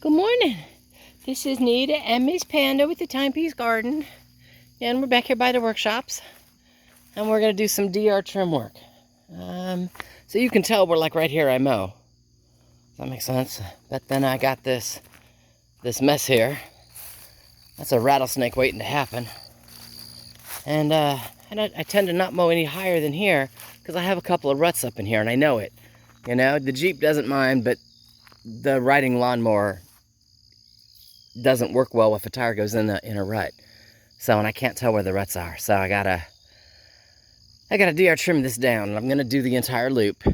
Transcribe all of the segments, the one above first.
Good morning. This is Nita and Miss Panda with the Timepiece Garden. And we're back here by the workshops. And we're going to do some DR trim work. So you can tell we're like right here I mow. Does that make sense? But then I got this mess here. That's a rattlesnake waiting to happen. And I tend to not mow any higher than here because I have a couple of ruts up in here and I know it. You know, the Jeep doesn't mind, but the riding lawnmower doesn't work well if a tire goes in a rut. So, and I can't tell where the ruts are. So I gotta DR trim this down, and I'm gonna do the entire loop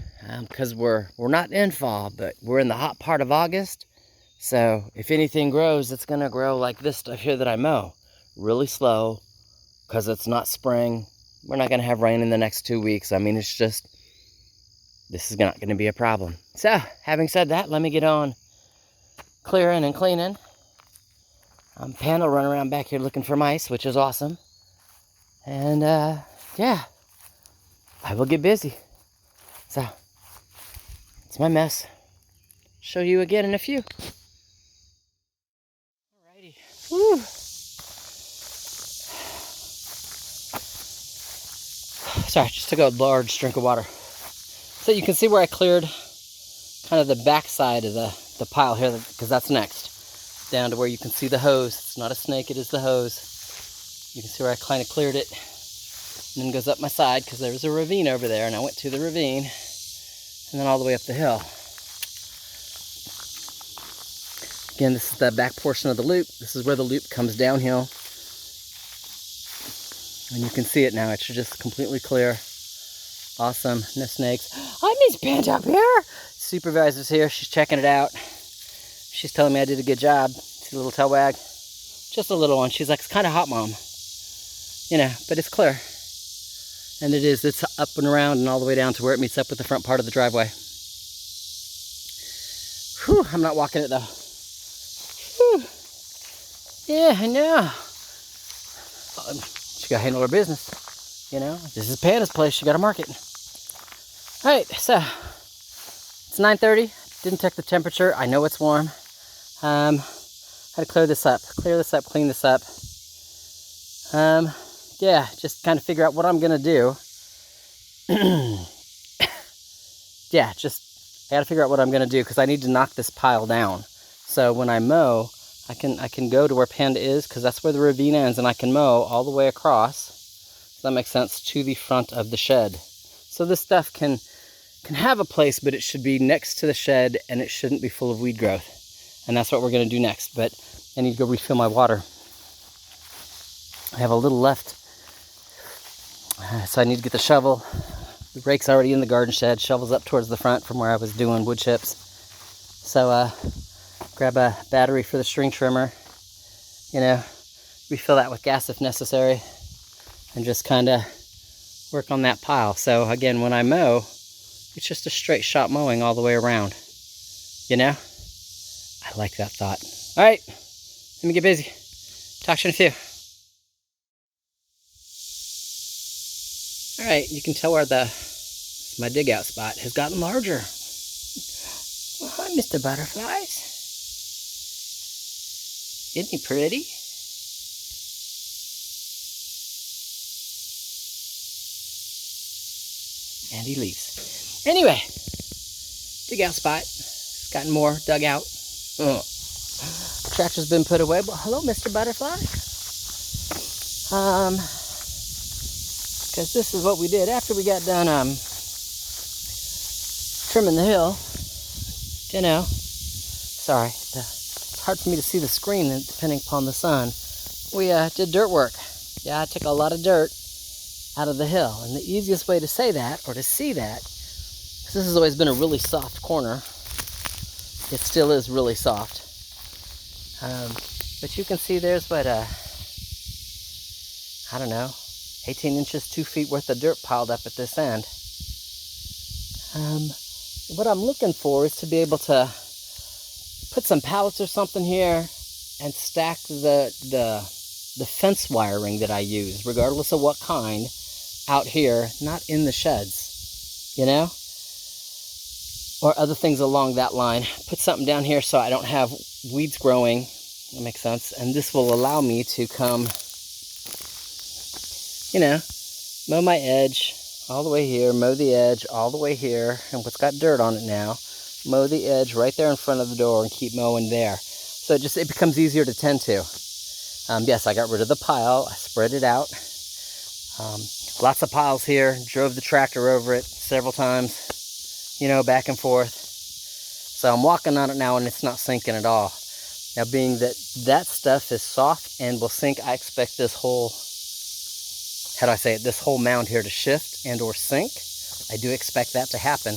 because we're not in fall, but we're in the hot part of August. So if anything grows, it's gonna grow like this stuff here that I mow, really slow, because it's not spring. We're not gonna have rain in the next 2 weeks. I mean, it's just, this is not gonna be a problem. So having said that, let me get on clearing and cleaning. Panda running around back here looking for mice, which is awesome. And yeah, I will get busy. So, it's my mess. Show you again in a few. Alrighty. Woo. Sorry, just took a large drink of water. So you can see where I cleared kind of the back side of the pile here, because that's next. Down to where you can see the hose. It's not a snake, it is the hose. You can see where I kind of cleared it. And then goes up my side because there's a ravine over there, and I went to the ravine and then all the way up the hill. Again, this is the back portion of the loop. This is where the loop comes downhill. And you can see it now. It's just completely clear. Awesome. No snakes. I Miss Panda up here. Supervisor's here. She's checking it out. She's telling me I did a good job. See the little tail wag? Just a little one. She's like, it's kind of hot, Mom. You know, but it's clear. And it is. It's up and around and all the way down to where it meets up with the front part of the driveway. Whew, I'm not walking it though. Whew. Yeah, I know. She got to handle her business. You know, this is Panda's place. She got to market. All right, so it's 9:30. Didn't check the temperature. I know it's warm. Had to clear this up, clean this up. Yeah, just kind of figure out what I'm gonna do. Yeah, just I gotta figure out what I'm gonna do because I need to knock this pile down. So when I mow, I can go to where Panda is because that's where the ravine ends, and I can mow all the way across. Does that make sense? To the front of the shed. So this stuff can have a place, but it should be next to the shed and it shouldn't be full of weed growth. And that's what we're gonna do next, but I need to go refill my water. I have a little left, so I need to get the shovel. The rake's already in the garden shed, shovel's up towards the front from where I was doing wood chips. So grab a battery for the string trimmer, you know, refill that with gas if necessary, and just kind of work on that pile. So again, when I mow, it's just a straight shot mowing all the way around, you know? I like that thought. All right, let me get busy. Talk to you in a few. All right, you can tell where my dig out spot has gotten larger. Well, hi, Mr. Butterflies. Isn't he pretty? And he leaves. Anyway, dig out spot. It's gotten more dug out. Tractor's been put away, but hello, Mr. Butterfly. Because this is what we did after we got done trimming the hill. You know, sorry, it's hard for me to see the screen depending upon the sun. We did dirt work. Yeah, I took a lot of dirt out of the hill, and the easiest way to say that, or to see that, because this has always been a really soft corner. It still is really soft. But you can see there's what, I don't know, 18 inches, 2 feet worth of dirt piled up at this end. What I'm looking for is to be able to put some pallets or something here and stack the fence wiring that I use, regardless of what kind, out here, not in the sheds, you know? or other things along that line. Put something down here so I don't have weeds growing. That makes sense. And this will allow me to come, you know, mow my edge all the way here, mow the edge all the way here, and what's got dirt on it now, mow the edge right there in front of the door and keep mowing there. So it becomes easier to tend to. Yes, I got rid of the pile. I spread it out. Lots of piles here. Drove the tractor over it several times, you know, back and forth. So I'm walking on it now and it's not sinking at all. Now, being that that stuff is soft and will sink, I expect this whole, how do I say it, this whole mound here to shift and or sink. I do expect that to happen.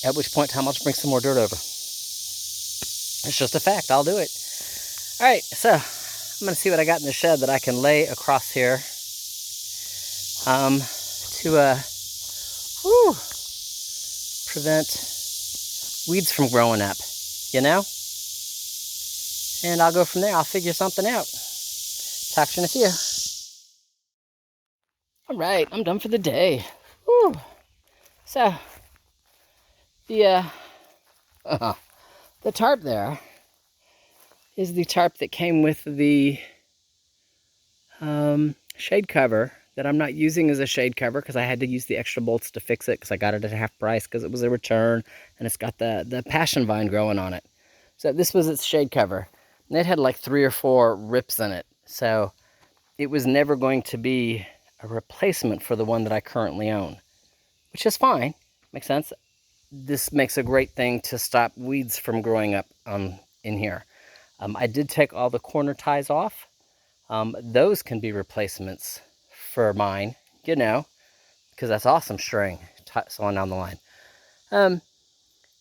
At which point in time I'll just bring some more dirt over. It's just a fact. I'll do it. All right, so I'm going to see what I got in the shed that I can lay across here to prevent weeds from growing up, you know? And I'll go from there. I'll figure something out. Talk to you in a few. All right, I'm done for the day. Whew. So, the tarp there is the tarp that came with the shade cover that I'm not using as a shade cover because I had to use the extra bolts to fix it because I got it at half price because it was a return, and it's got the passion vine growing on it. So this was its shade cover. And it had like 3 or 4 rips in it. So it was never going to be a replacement for the one that I currently own, which is fine. Makes sense. This makes a great thing to stop weeds from growing up in here. I did take all the corner ties off. Those can be replacements for mine, you know, because that's awesome string sawing down the line.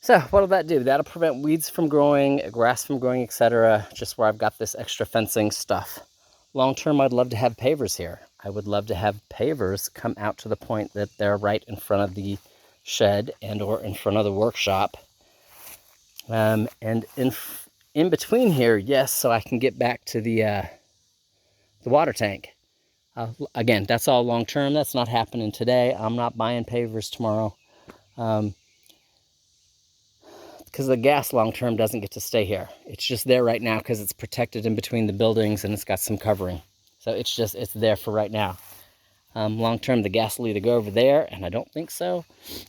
So what'll that do? That'll prevent weeds from growing, grass from growing, etc. Just where I've got this extra fencing stuff. Long term, I'd love to have pavers here. I would love to have pavers come out to the point that they're right in front of the shed and or in front of the workshop. And in between here, yes, so I can get back to the water tank. Again, that's all long term. That's not happening today. I'm not buying pavers tomorrow. Because the gas long term doesn't get to stay here. It's just there right now because it's protected in between the buildings and it's got some covering. So it's there for right now. Long term, the gas will either go over there, and I don't think so,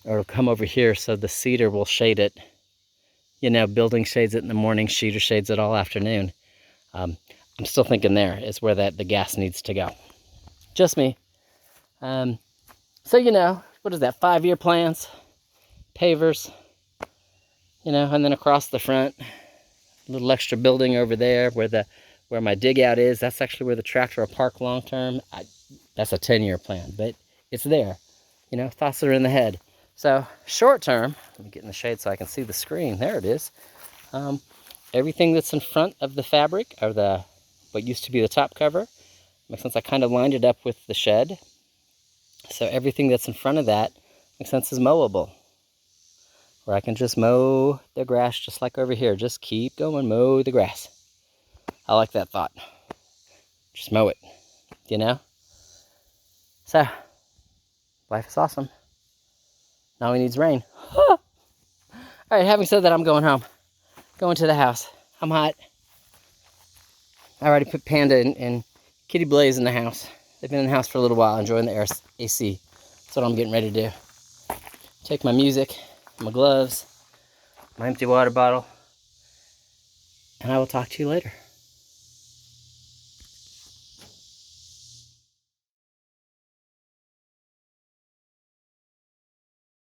or it'll come over here so the cedar will shade it. You know, building shades it in the morning, cedar shades it all afternoon. I'm still thinking there is where the gas needs to go. Just me. So, you know, what is that, 5-year plans? Pavers. You know, and then across the front, a little extra building over there where my dig out is. That's actually where the tractor will park long term. That's a 10-year plan, but it's there. You know, thoughts are in the head. So short term, let me get in the shade so I can see the screen. There it is. Everything that's in front of the fabric, or what used to be the top cover, makes sense. I kind of lined it up with the shed. So everything that's in front of that makes sense is mowable. Where I can just mow the grass just like over here. Just keep going, mow the grass. I like that thought. Just mow it, you know? So, life is awesome. Now he needs rain. All right, having said that, I'm going home. Going to the house. I'm hot. I already put Panda and Kitty Blaze in the house. They've been in the house for a little while, enjoying the AC. That's what I'm getting ready to do. Take my music, my gloves, my empty water bottle, and I will talk to you later.